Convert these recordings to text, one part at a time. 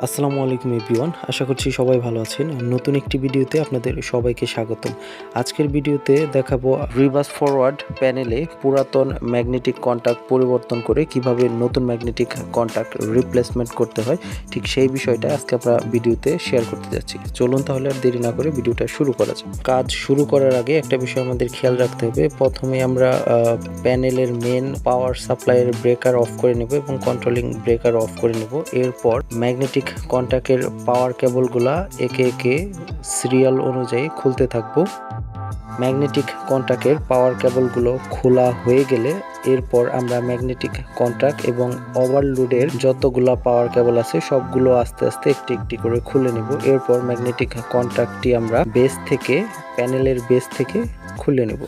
আসসালামু আলাইকুম এভরিওয়ান, আশা করছি সবাই ভালো আছেন। নতুন একটি ভিডিওতে আপনাদের সবাইকে স্বাগতম। আজকের ভিডিওতে দেখাবো রিভার্স ফরওয়ার্ড প্যানেলে পুরাতন ম্যাগনেটিক কন্টাক্ট পরিবর্তন করে কিভাবে নতুন ম্যাগনেটিক কন্টাক্ট রিপ্লেসমেন্ট করতে হয়, ঠিক সেই বিষয়টা আজকে আমরা ভিডিওতে শেয়ার করতে যাচ্ছি। চলুন তাহলে আর দেরি না করে ভিডিওটা শুরু করা যাক। কাজ শুরু করার আগে একটা বিষয় আমাদের খেয়াল রাখতে হবে। প্রথমে আমরা প্যানেলের মেন পাওয়ার সাপ্লাইয়ের ব্রেকার অফ করে নেব এবং কন্ট্রোলিং ব্রেকার অফ করে নেব। এরপর ম্যাগনেটিক কন্টাক্টের পাওয়ার কেবলগুলা একে একে সিরিয়াল অনুযায়ী খুলতে থাকবো। ম্যাগনেটিক কন্টাক্টের পাওয়ার কেবলগুলো খোলা হয়ে গেলে এরপর আমরা ম্যাগনেটিক কন্টাক্ট এবং ওভারলোডের যতগুলা পাওয়ার কেবল আছে সবগুলো আস্তে আস্তে একটি একটি করে খুলে নেব। এরপর ম্যাগনেটিক কন্টাক্টটি আমরা বেস থেকে প্যানেলের বেস থেকে খুলে নেব।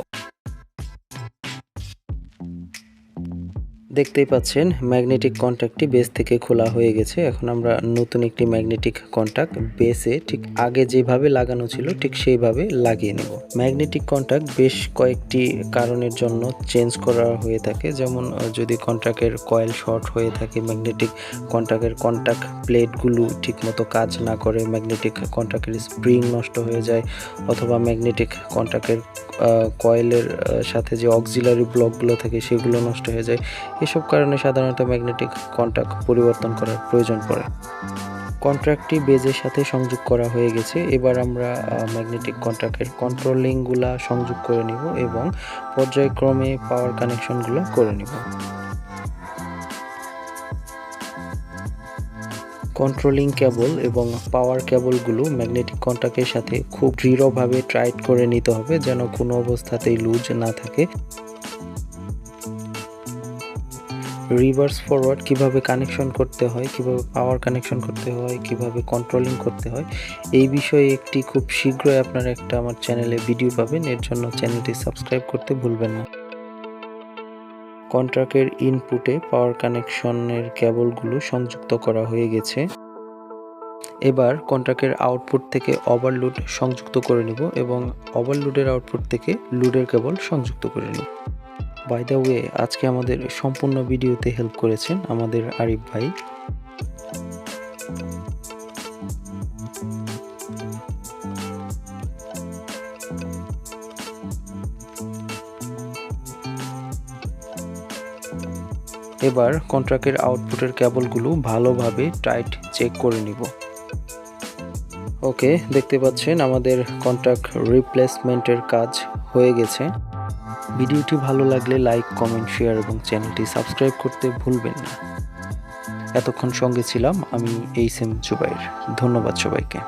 দেখতেই পাচ্ছেন ম্যাগনেটিক কন্টাক্টটি বেস থেকে খোলা হয়ে গেছে। এখন আমরা নতুন একটি ম্যাগনেটিক কন্টাক্ট বেসে ঠিক আগে যেভাবে লাগানো ছিল ঠিক সেইভাবে লাগিয়ে নেব। ম্যাগনেটিক কন্টাক্ট বেশ কয়েকটি কারণের জন্য চেঞ্জ করা হয়ে থাকে, যেমন যদি কন্টাক্টের কয়েল শর্ট হয়ে থাকে, ম্যাগনেটিক কন্টাক্টের কন্টাক্ট প্লেটগুলো ঠিকমতো কাজ না করে, ম্যাগনেটিক কন্টাক্টের স্প্রিং নষ্ট হয়ে যায়, অথবা ম্যাগনেটিক কন্টাক্টের কয়েলের সাথে যে অক্সিলারি ব্লকগুলো থাকে সেগুলো নষ্ট হয়ে যায়। এসব কারণে সাধারণত ম্যাগনেটিক কন্টাক্ট পরিবর্তন করার প্রয়োজন পড়ে। কন্ট্রাক্টটি বেজের সাথে সংযোগ করা হয়ে গেছে। এবার আমরা ম্যাগনেটিক কন্ট্রাক্টের কন্ট্রোলিংগুলা সংযোগ করে নিব এবং পর্যায়ক্রমে পাওয়ার কানেকশনগুলো করে নিব। কন্ট্রোলিং কেবল এবং পাওয়ার কেবলগুলো ম্যাগনেটিক কন্টাক্টের সাথে খুব দৃঢ়ভাবে টাইট করে নিতে হবে, যেন কোনো অবস্থাতেই লুজ না থাকে। রিভার্স ফরওয়ার্ড কিভাবে কানেকশন করতে হয়, কিভাবে পাওয়ার কানেকশন করতে হয়, কিভাবে কন্ট্রোলিং করতে হয়, এই বিষয়ে একটি খুব শীঘ্রই আপনারা একটা আমার চ্যানেলে ভিডিও পাবেন। এর জন্য চ্যানেলটি সাবস্ক্রাইব করতে ভুলবেন না। কন্ট্রাক্টের ইনপুটে পাওয়ার কানেকশনের কেবলগুলো সংযুক্ত করা হয়ে গেছে। এবার কন্ট্রাক্টের আউটপুট থেকে ওভারলোড সংযুক্ত করে নেব এবং ওভারলোডের আউটপুট থেকে লোডের কেবল সংযুক্ত করে নেব। বাই দ্য ওয়ে, আজকে আমাদের সম্পূর্ণ ভিডিওতে হেল্প করেছেন আমাদের আরিফ ভাই। এবার কন্ট্রাক্টের আউটপুটের কেবলগুলো ভালোভাবে টাইট চেক করে নিব। ওকে, দেখতে পাচ্ছেন আমাদের কন্ট্রাক্ট রিপ্লেসমেন্টের কাজ হয়ে গেছে। ভিডিওটি ভালো লাগলে লাইক, কমেন্ট, শেয়ার এবং চ্যানেলটি সাবস্ক্রাইব করতে ভুলবেন না। এতক্ষণ সঙ্গে ছিলাম আমি hmjobayerofficial। ধন্যবাদ সবাইকে।